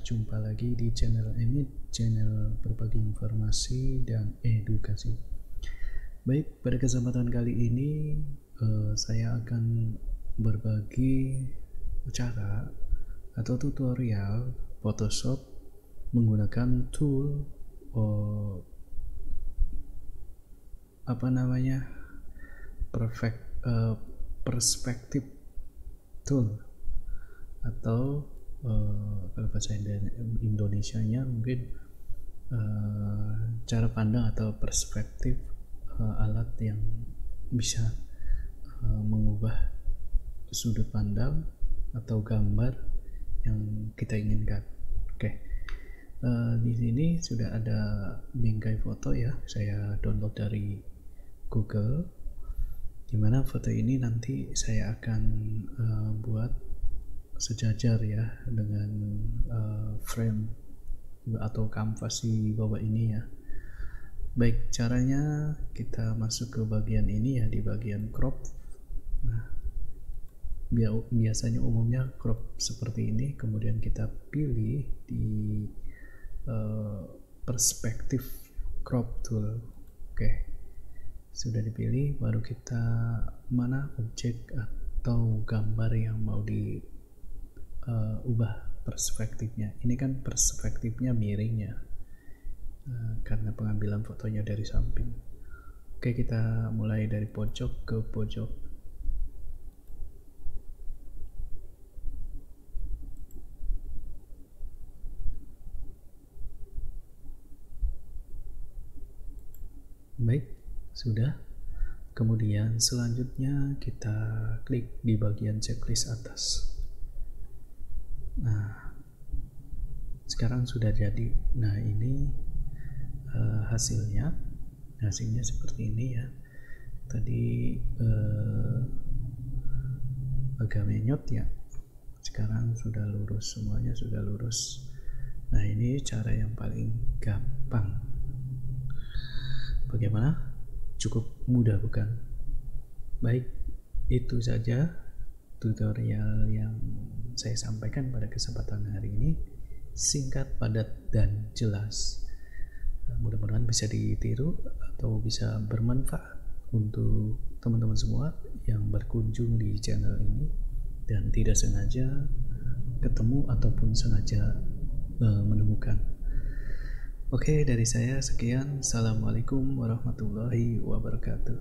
Jumpa lagi di channel ini, channel berbagi informasi dan edukasi. Baik, pada kesempatan kali ini saya akan berbagi cara atau tutorial Photoshop menggunakan tool perspective tool, atau kalau bahasa Indonesianya mungkin cara pandang atau perspektif alat yang bisa mengubah sudut pandang atau gambar yang kita inginkan. Oke. Di sini sudah ada bingkai foto ya, saya download dari Google, dimana foto ini nanti saya akan buat sejajar ya dengan frame atau kanvas di bawah ini ya. Baik, caranya kita masuk ke bagian ini ya, di bagian crop. Nah, biasanya umumnya crop seperti ini, kemudian kita pilih di perspektif crop tool. Oke, sudah dipilih, baru kita mana objek atau gambar yang mau diubah perspektifnya. Ini kan perspektifnya miring ya, karena pengambilan fotonya dari samping. Oke, kita mulai dari pojok ke pojok. Baik, sudah. Kemudian selanjutnya kita klik di bagian checklist atas. Nah, sekarang sudah jadi. Nah, ini hasilnya seperti ini ya. Tadi agak menyot ya, sekarang sudah lurus, semuanya sudah lurus. Nah, ini cara yang paling gampang. Bagaimana? Cukup mudah bukan? Baik, itu saja tutorial yang saya sampaikan pada kesempatan hari ini. Singkat, padat, dan jelas. Mudah-mudahan bisa ditiru atau bisa bermanfaat untuk teman-teman semua yang berkunjung di channel ini dan tidak sengaja ketemu ataupun sengaja menemukan. Oke, dari saya sekian. Assalamualaikum warahmatullahi wabarakatuh.